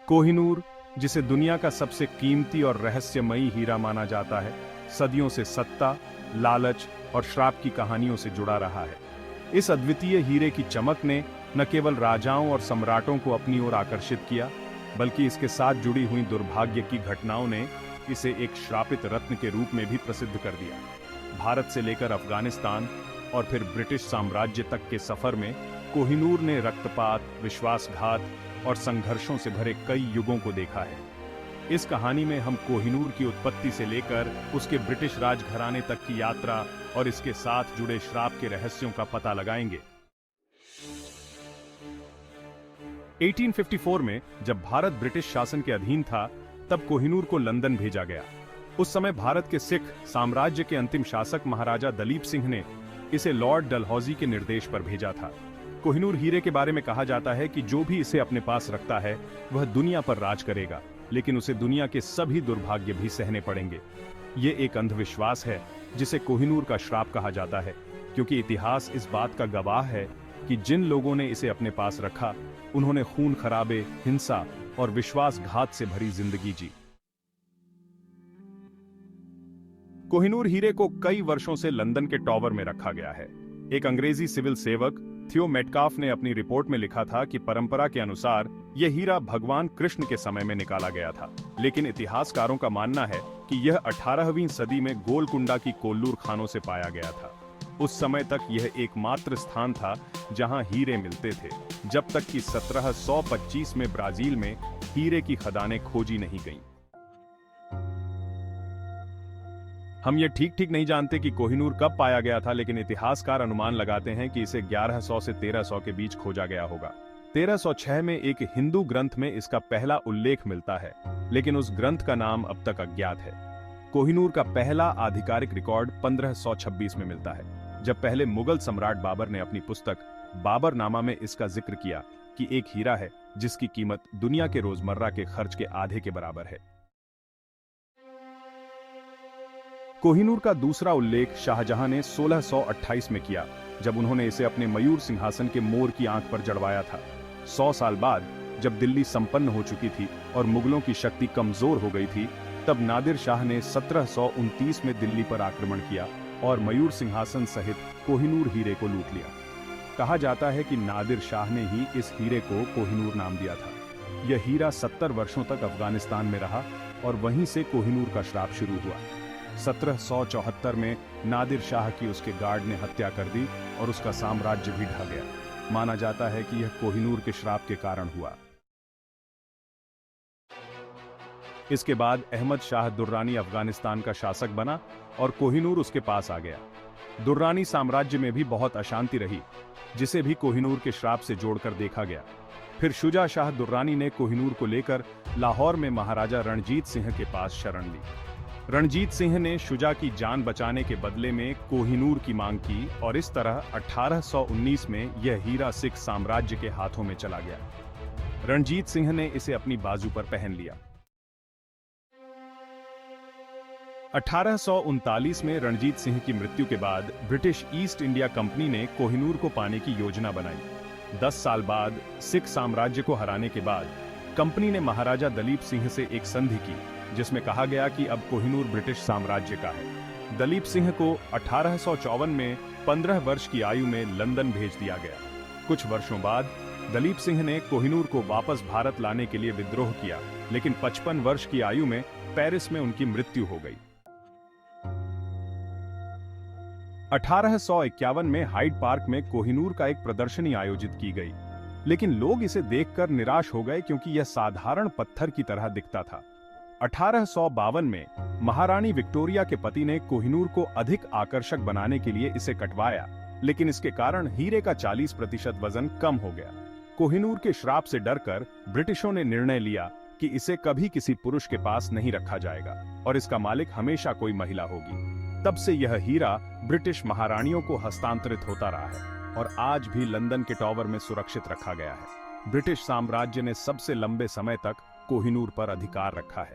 कोहिनूर, जिसे दुनिया का सबसे कीमती और रहस्यमयी हीरा माना जाता है, सदियों से सत्ता, लालच और श्राप की कहानियों से जुड़ा रहा है। इस अद्वितीय हीरे की चमक ने न केवल राजाओं और सम्राटों को अपनी ओर आकर्षित किया, बल्कि इसके साथ जुड़ी हुई दुर्भाग्य की घटनाओं ने इसे एक श्रापित रत्न के रूप में भी प्रसिद्ध कर दिया। भारत से लेकर अफगानिस्तान और फिर ब्रिटिश साम्राज्य तक के सफर में कोहिनूर ने रक्तपात, विश्वासघात और संघर्षों से भरे कई युगों को देखा है। इस कहानी में हम कोहिनूर की उत्पत्ति से लेकर उसके ब्रिटिश राजघराने तक की यात्रा और इसके साथ जुड़े श्राप के रहस्यों का पता लगाएंगे। 1854 में जब भारत ब्रिटिश शासन के अधीन था, तब कोहिनूर को लंदन भेजा गया। उस समय भारत के सिख साम्राज्य के अंतिम शासक महाराजा दलीप सिंह ने इसे लॉर्ड डलहौजी के निर्देश पर भेजा था। कोहिनूर हीरे के बारे में कहा जाता है कि जो भी इसे अपने पास रखता है वह दुनिया पर राज करेगा, लेकिन उसे दुनिया के सभी दुर्भाग्य भी सहने पड़ेंगे। ये एक अंधविश्वास है जिसे कोहिनूर का श्राप कहा जाता है, क्योंकि इतिहास इस बात का गवाह है कि जिन लोगों ने इसे अपने पास रखा, उन्होंने खून खराबे, हिंसा और विश्वासघात से भरी जिंदगी जी। कोहिनूर हीरे को कई वर्षों से लंदन के टॉवर में रखा गया है। एक अंग्रेजी सिविल सेवक थियो मेटकाफ ने अपनी रिपोर्ट में लिखा था कि परंपरा के अनुसार यह हीरा भगवान कृष्ण के समय में निकाला गया था, लेकिन इतिहासकारों का मानना है कि यह 18वीं सदी में गोलकुंडा की कोल्लूर खानों से पाया गया था। उस समय तक यह एकमात्र स्थान था जहां हीरे मिलते थे, जब तक कि 1725 में ब्राजील में हीरे की खदानें खोजी नहीं गईं। हम ये ठीक नहीं जानते कि कोहिनूर कब पाया गया था, लेकिन इतिहासकार अनुमान लगाते हैं कि इसे 1100 से 1300 के बीच खोजा गया होगा। 1306 में एक हिंदू ग्रंथ में इसका पहला उल्लेख मिलता है, लेकिन उस ग्रंथ का नाम अब तक अज्ञात है। कोहिनूर का पहला आधिकारिक रिकॉर्ड 1526 में मिलता है, जब पहले मुगल सम्राट बाबर ने अपनी पुस्तक बाबरनामा में इसका जिक्र किया कि एक हीरा है जिसकी कीमत दुनिया के रोजमर्रा के खर्च के आधे के बराबर है। कोहिनूर का दूसरा उल्लेख शाहजहां ने 1628 में किया, जब उन्होंने इसे अपने मयूर सिंहासन के मोर की आंख पर जड़वाया था। 100 साल बाद जब दिल्ली संपन्न हो चुकी थी और मुगलों की शक्ति कमजोर हो गई थी, तब नादिर शाह ने 1729 में दिल्ली पर आक्रमण किया और मयूर सिंहासन सहित कोहिनूर हीरे को लूट लिया। कहा जाता है कि नादिर शाह ने ही इस हीरे को कोहिनूर नाम दिया था। यह हीरा 70 वर्षों तक अफगानिस्तान में रहा और वहीं से कोहिनूर का श्राप शुरू हुआ। 1774 में नादिर शाह की उसके गार्ड ने हत्या कर दी और उसका साम्राज्य भी ढह गया। माना जाता है कि यह कोहिनूर के श्राप के कारण हुआ। इसके बाद अहमद शाह दुर्रानी अफगानिस्तान का शासक बना और कोहिनूर उसके पास आ गया। दुर्रानी साम्राज्य में भी बहुत अशांति रही, जिसे भी कोहिनूर के श्राप से जोड़कर देखा गया। फिर शुजा शाह दुर्रानी ने कोहिनूर को लेकर लाहौर में महाराजा रणजीत सिंह के पास शरण ली। रणजीत सिंह ने शुजा की जान बचाने के बदले में कोहिनूर की मांग की और इस तरह 1819 में यह हीरा सिख साम्राज्य के हाथों में चला गया। रणजीत सिंह ने इसे अपनी बाजू पर पहन लिया। 1839 में रणजीत सिंह की मृत्यु के बाद ब्रिटिश ईस्ट इंडिया कंपनी ने कोहिनूर को पाने की योजना बनाई। 10 साल बाद सिख साम्राज्य को हराने के बाद कंपनी ने महाराजा दलीप सिंह से एक संधि की, जिसमें कहा गया कि अब कोहिनूर ब्रिटिश साम्राज्य का है। दलीप सिंह को 1854 में 15 वर्ष की आयु में लंदन भेज दिया गया। कुछ वर्षों बाद दलीप सिंह ने कोहिनूर को वापस भारत लाने के लिए विद्रोह किया, लेकिन 55 वर्ष की आयु में पेरिस में उनकी मृत्यु हो गई। 1851 में हाइड पार्क में कोहिनूर का एक प्रदर्शनी आयोजित की गई, लेकिन लोग इसे देखकर निराश हो गए क्योंकि यह साधारण पत्थर की तरह दिखता था। 1852 में महारानी विक्टोरिया के पति ने कोहिनूर को अधिक आकर्षक बनाने के लिए इसे कटवाया, लेकिन इसके कारण हीरे का 40% वजन कम हो गया। कोहिनूर के श्राप से डरकर ब्रिटिशों ने निर्णय लिया कि इसे कभी किसी पुरुष के पास नहीं रखा जाएगा और इसका मालिक हमेशा कोई महिला होगी। तब से यह हीरा ब्रिटिश महारानियों को हस्तांतरित होता रहा है और आज भी लंदन के टॉवर में सुरक्षित रखा गया है। ब्रिटिश साम्राज्य ने सबसे लंबे समय तक कोहिनूर पर अधिकार रखा है।